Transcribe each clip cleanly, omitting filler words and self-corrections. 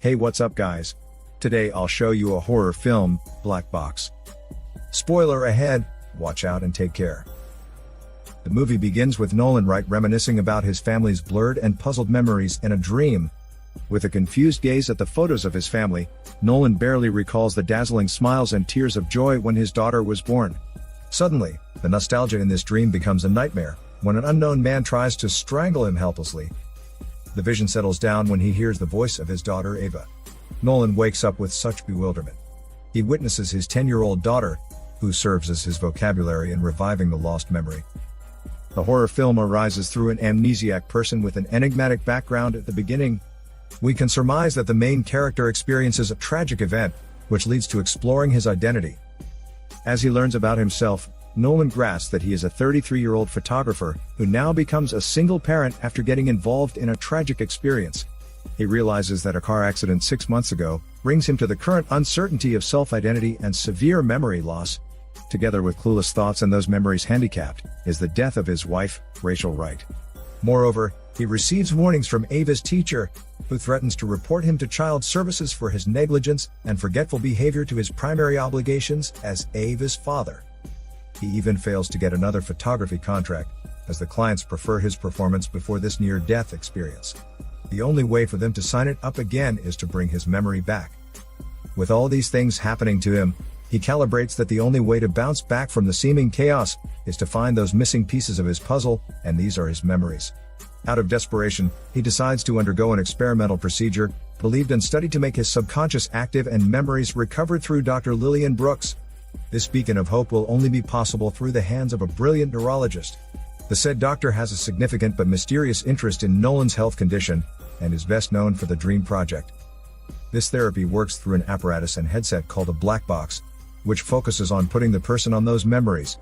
Hey, what's up guys? Today I'll show you a horror film, Black Box. Spoiler ahead, watch out and take care. The movie begins with Nolan reminiscing about his family's blurred and puzzled memories in a dream. With a confused gaze at the photos of his family, Nolan barely recalls the dazzling smiles and tears of joy when his daughter was born. Suddenly, the nostalgia in this dream becomes a nightmare, when an unknown man tries to strangle him helplessly. The vision settles down when he hears the voice of his daughter Ava. Nolan wakes up with such bewilderment. He witnesses his 10-year-old daughter, who serves as his vocabulary in reviving the lost memory. The horror film arises through an amnesiac person with an enigmatic background at the beginning. We can surmise that the main character experiences a tragic event, which leads to exploring his identity. As he learns about himself, Nolan grasps that he is a 33-year-old photographer who now becomes a single parent after getting involved in a tragic experience. He realizes that a car accident 6 months ago brings him to the current uncertainty of self-identity and severe memory loss. Together with clueless thoughts and those memories handicapped, is the death of his wife, Rachel Wright. Moreover, he receives warnings from Ava's teacher, who threatens to report him to child services for his negligence and forgetful behavior to his primary obligations as Ava's father. He even fails to get another photography contract, as the clients prefer his performance before this near-death experience. The only way for them to sign it up again is to bring his memory back. With all these things happening to him, he calibrates that the only way to bounce back from the seeming chaos is to find those missing pieces of his puzzle, and these are his memories. Out of desperation, he decides to undergo an experimental procedure, believed and studied to make his subconscious active and memories recovered through Dr. Lillian Brooks. This beacon of hope will only be possible through the hands of a brilliant neurologist. The said doctor has a significant but mysterious interest in Nolan's health condition, and is best known for the Dream Project. This therapy works through an apparatus and headset called a black box, which focuses on putting the person on those memories.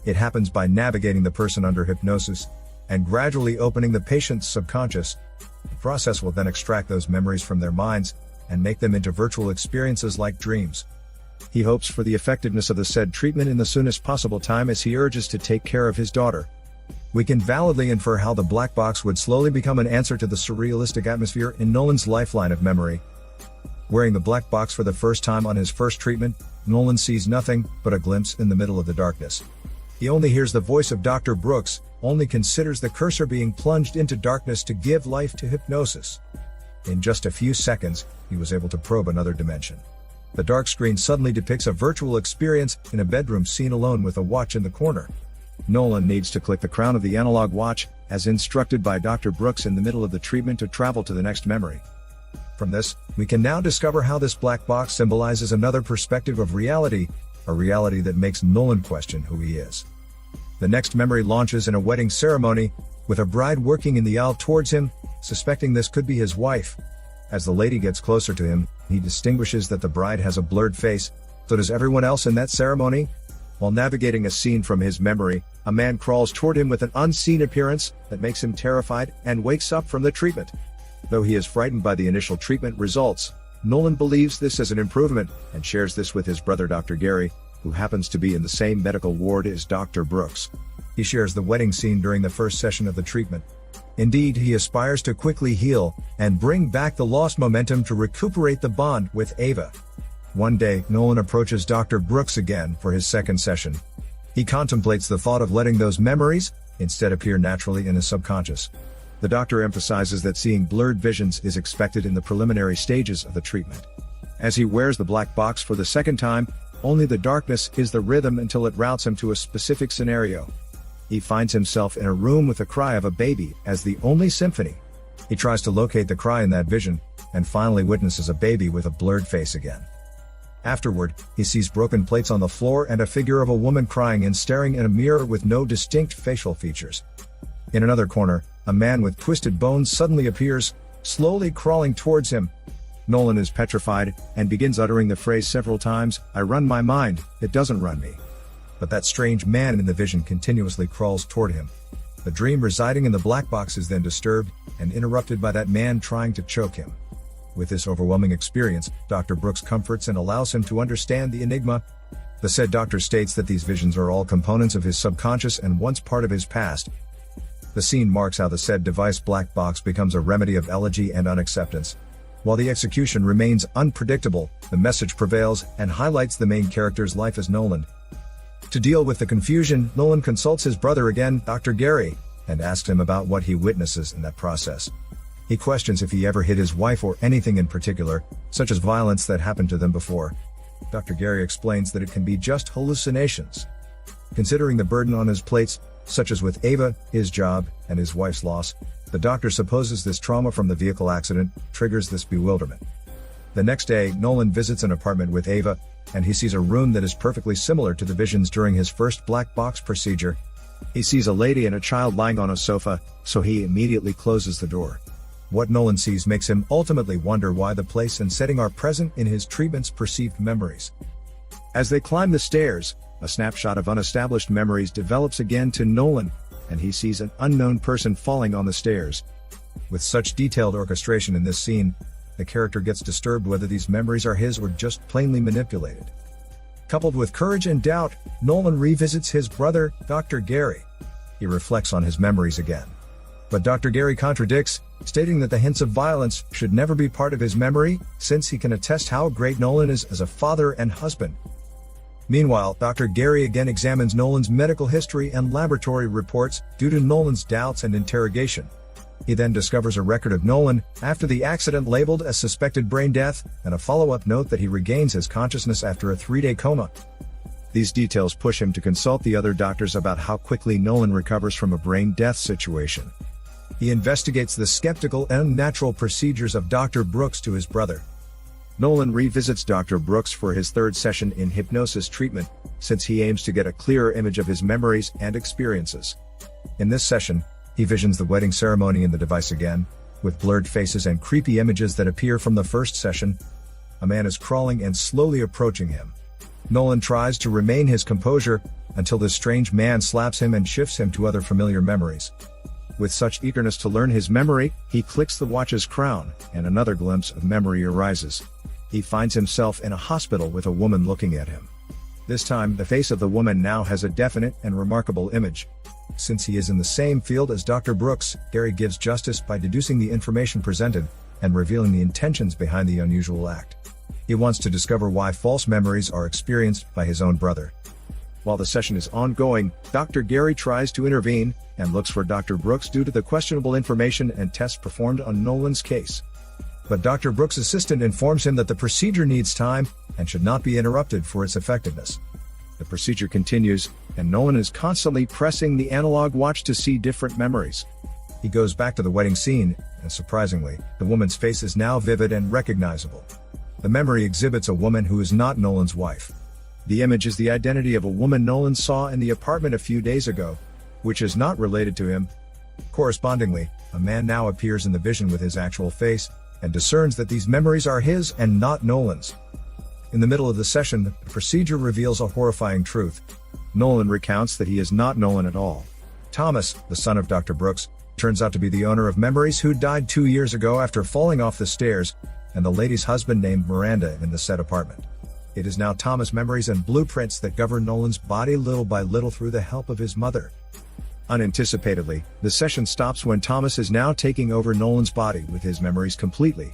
It happens by navigating the person under hypnosis, and gradually opening the patient's subconscious. The process will then extract those memories from their minds, and make them into virtual experiences like dreams. He hopes for the effectiveness of the said treatment in the soonest possible time as he urges to take care of his daughter. We can validly infer how the black box would slowly become an answer to the surrealistic atmosphere in Nolan's lifeline of memory. Wearing the black box for the first time on his first treatment, Nolan sees nothing but a glimpse in the middle of the darkness. He only hears the voice of Dr. Brooks, only considers the cursor being plunged into darkness to give life to hypnosis. In just a few seconds, he was able to probe another dimension. The dark screen suddenly depicts a virtual experience in a bedroom scene alone with a watch in the corner. Nolan needs to click the crown of the analog watch, as instructed by Dr. Brooks in the middle of the treatment to travel to the next memory. From this, we can now discover how this black box symbolizes another perspective of reality, a reality that makes Nolan question who he is. The next memory launches in a wedding ceremony, with a bride working in the aisle towards him, suspecting this could be his wife. As the lady gets closer to him, he distinguishes that the bride has a blurred face, so does everyone else in that ceremony. While navigating a scene from his memory, a man crawls toward him with an unseen appearance that makes him terrified and wakes up from the treatment. Though he is frightened by the initial treatment results, Nolan believes this as an improvement and shares this with his brother Dr. Gary, who happens to be in the same medical ward as Dr. Brooks. He shares the wedding scene during the first session of the treatment. Indeed, he aspires to quickly heal and bring back the lost momentum to recuperate the bond with Ava. One day, Nolan approaches Dr. Brooks again for his second session. He contemplates the thought of letting those memories instead appear naturally in his subconscious. The doctor emphasizes that seeing blurred visions is expected in the preliminary stages of the treatment. As he wears the black box for the second time, only the darkness is the rhythm until it routes him to a specific scenario. He finds himself in a room with the cry of a baby as the only symphony. He tries to locate the cry in that vision, and finally witnesses a baby with a blurred face again. Afterward, he sees broken plates on the floor and a figure of a woman crying and staring in a mirror with no distinct facial features. In another corner, a man with twisted bones suddenly appears, slowly crawling towards him. Nolan is petrified, and begins uttering the phrase several times, "I run my mind, it doesn't run me." But that strange man in the vision continuously crawls toward him. The dream residing in the black box is then disturbed, and interrupted by that man trying to choke him. With this overwhelming experience, Dr. Brooks comforts and allows him to understand the enigma. The said doctor states that these visions are all components of his subconscious and once part of his past. The scene marks how the said device black box becomes a remedy of elegy and unacceptance. While the execution remains unpredictable, the message prevails and highlights the main character's life as Nolan. To deal with the confusion, Nolan consults his brother again, Dr. Gary, and asks him about what he witnesses in that process. He questions if he ever hit his wife or anything in particular, such as violence that happened to them before. Dr. Gary explains that it can be just hallucinations. Considering the burden on his plates, such as with Ava, his job, and his wife's loss, the doctor supposes this trauma from the vehicle accident triggers this bewilderment. The next day, Nolan visits an apartment with Ava, and he sees a room that is perfectly similar to the visions during his first black box procedure. He sees a lady and a child lying on a sofa, so he immediately closes the door. What Nolan sees makes him ultimately wonder why the place and setting are present in his treatment's perceived memories. As they climb the stairs, a snapshot of unestablished memories develops again to Nolan, and he sees an unknown person falling on the stairs. With such detailed orchestration in this scene, the character gets disturbed whether these memories are his or just plainly manipulated. Coupled with courage and doubt, Nolan revisits his brother, Dr. Gary. He reflects on his memories again. But Dr. Gary contradicts, stating that the hints of violence should never be part of his memory, since he can attest how great Nolan is as a father and husband. Meanwhile, Dr. Gary again examines Nolan's medical history and laboratory reports due to Nolan's doubts and interrogation. He then discovers a record of Nolan after the accident labeled as suspected brain death, and a follow-up note that he regains his consciousness after a 3-day coma. These details push him to consult the other doctors about how quickly Nolan recovers from a brain death situation. He investigates the skeptical and unnatural procedures of Dr. Brooks to his brother. Nolan revisits Dr. Brooks for his third session in hypnosis treatment, since he aims to get a clearer image of his memories and experiences. In this session, he visions the wedding ceremony in the device again, with blurred faces and creepy images that appear from the first session. A man is crawling and slowly approaching him. Nolan tries to remain his composure, until this strange man slaps him and shifts him to other familiar memories. With such eagerness to learn his memory, he clicks the watch's crown, and another glimpse of memory arises. He finds himself in a hospital with a woman looking at him. This time, the face of the woman now has a definite and remarkable image. Since he is in the same field as Dr. Brooks, Gary gives justice by deducing the information presented, and revealing the intentions behind the unusual act. He wants to discover why false memories are experienced by his own brother. While the session is ongoing, Dr. Gary tries to intervene, and looks for Dr. Brooks due to the questionable information and tests performed on Nolan's case. But Dr. Brooks' assistant informs him that the procedure needs time, and should not be interrupted for its effectiveness. The procedure continues, and Nolan is constantly pressing the analog watch to see different memories. He goes back to the wedding scene, and surprisingly, the woman's face is now vivid and recognizable. The memory exhibits a woman who is not Nolan's wife. The image is the identity of a woman Nolan saw in the apartment a few days ago, which is not related to him. Correspondingly, a man now appears in the vision with his actual face, and discerns that these memories are his and not Nolan's. In the middle of the session, the procedure reveals a horrifying truth. Nolan recounts that he is not Nolan at all. Thomas, the son of Dr. Brooks, turns out to be the owner of memories who died 2 years ago after falling off the stairs, and the lady's husband named Miranda in the said apartment. It is now Thomas' memories and blueprints that govern Nolan's body little by little through the help of his mother. Unanticipatedly, the session stops when Thomas is now taking over Nolan's body with his memories completely.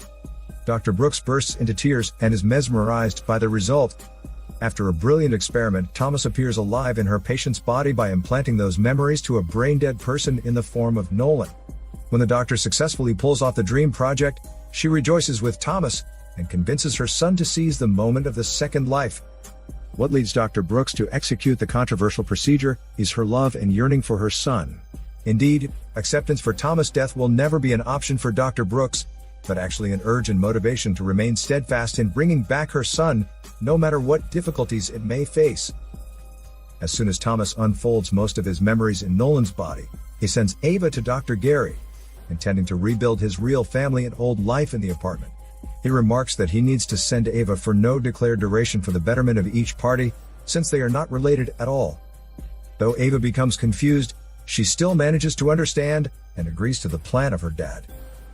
Dr. Brooks bursts into tears and is mesmerized by the result. After a brilliant experiment, Thomas appears alive in her patient's body by implanting those memories to a brain-dead person in the form of Nolan. When the doctor successfully pulls off the dream project, she rejoices with Thomas, and convinces her son to seize the moment of the second life. What leads Dr. Brooks to execute the controversial procedure is her love and yearning for her son. Indeed, acceptance for Thomas' death will never be an option for Dr. Brooks, but actually an urge and motivation to remain steadfast in bringing back her son, no matter what difficulties it may face. As soon as Thomas unfolds most of his memories in Nolan's body, he sends Ava to Dr. Gary, intending to rebuild his real family and old life in the apartment. He remarks that he needs to send Ava for no declared duration for the betterment of each party, since they are not related at all. Though Ava becomes confused, she still manages to understand, and agrees to the plan of her dad.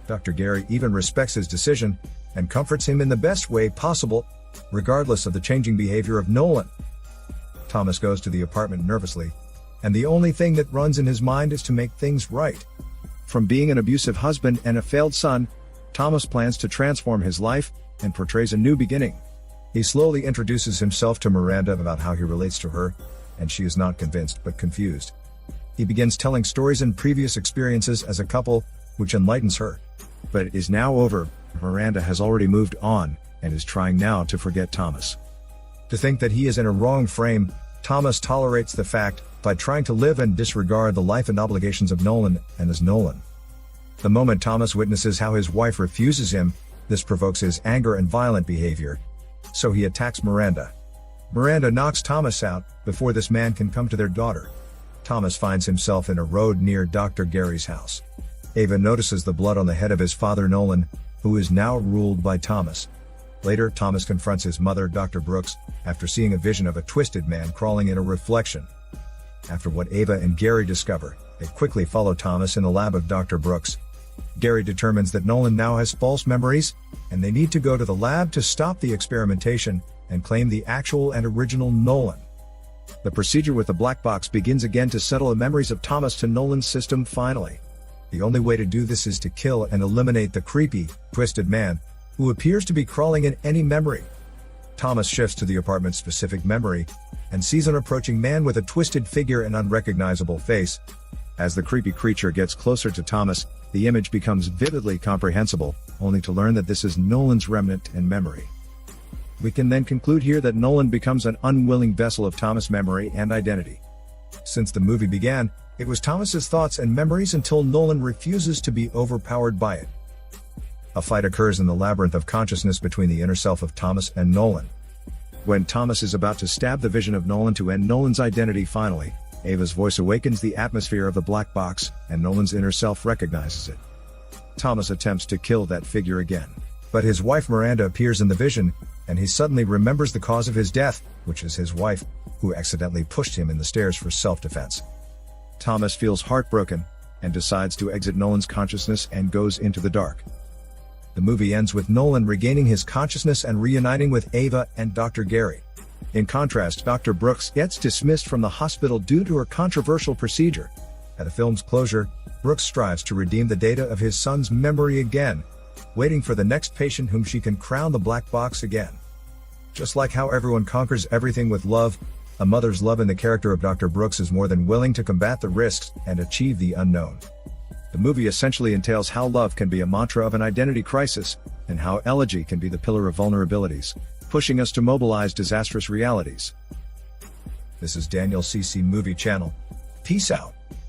Dr. Gary even respects his decision, and comforts him in the best way possible, regardless of the changing behavior of Nolan. Thomas goes to the apartment nervously, and the only thing that runs in his mind is to make things right. From being an abusive husband and a failed son, Thomas plans to transform his life and portrays a new beginning. He slowly introduces himself to Miranda about how he relates to her, and she is not convinced but confused. He begins telling stories and previous experiences as a couple, which enlightens her. But it is now over. Miranda has already moved on and is trying now to forget Thomas. To think that he is in a wrong frame, Thomas tolerates the fact by trying to live and disregard the life and obligations of Nolan and as Nolan. The moment Thomas witnesses how his wife refuses him, this provokes his anger and violent behavior. So he attacks Miranda. Miranda knocks Thomas out before this man can come to their daughter. Thomas finds himself in a road near Dr. Gary's house. Ava notices the blood on the head of his father Nolan, who is now ruled by Thomas. Later, Thomas confronts his mother, Dr. Brooks, after seeing a vision of a twisted man crawling in a reflection. After what Ava and Gary discover, they quickly follow Thomas in the lab of Dr. Brooks. Gary determines that Nolan now has false memories, and they need to go to the lab to stop the experimentation and claim the actual and original Nolan. The procedure with the black box begins again to settle the memories of Thomas to Nolan's system finally. The only way to do this is to kill and eliminate the creepy, twisted man, who appears to be crawling in any memory. Thomas shifts to the apartment's specific memory, and sees an approaching man with a twisted figure and unrecognizable face. As the creepy creature gets closer to Thomas, the image becomes vividly comprehensible, only to learn that this is Nolan's remnant and memory. We can then conclude here that Nolan becomes an unwilling vessel of Thomas' memory and identity. Since the movie began, it was Thomas's thoughts and memories until Nolan refuses to be overpowered by it. A fight occurs in the labyrinth of consciousness between the inner self of Thomas and Nolan. When Thomas is about to stab the vision of Nolan to end Nolan's identity finally, Ava's voice awakens the atmosphere of the black box, and Nolan's inner self recognizes it. Thomas attempts to kill that figure again, but his wife Miranda appears in the vision, and he suddenly remembers the cause of his death, which is his wife, who accidentally pushed him in the stairs for self-defense. Thomas feels heartbroken, and decides to exit Nolan's consciousness and goes into the dark. The movie ends with Nolan regaining his consciousness and reuniting with Ava and Dr. Gary. In contrast, Dr. Brooks gets dismissed from the hospital due to her controversial procedure. At the film's closure, Brooks strives to redeem the data of his son's memory again, waiting for the next patient whom she can crown the black box again. Just like how everyone conquers everything with love, a mother's love in the character of Dr. Brooks is more than willing to combat the risks and achieve the unknown. The movie essentially entails how love can be a mantra of an identity crisis, and how elegy can be the pillar of vulnerabilities, pushing us to mobilize disastrous realities. This is Daniel CC Movie Channel. Peace out.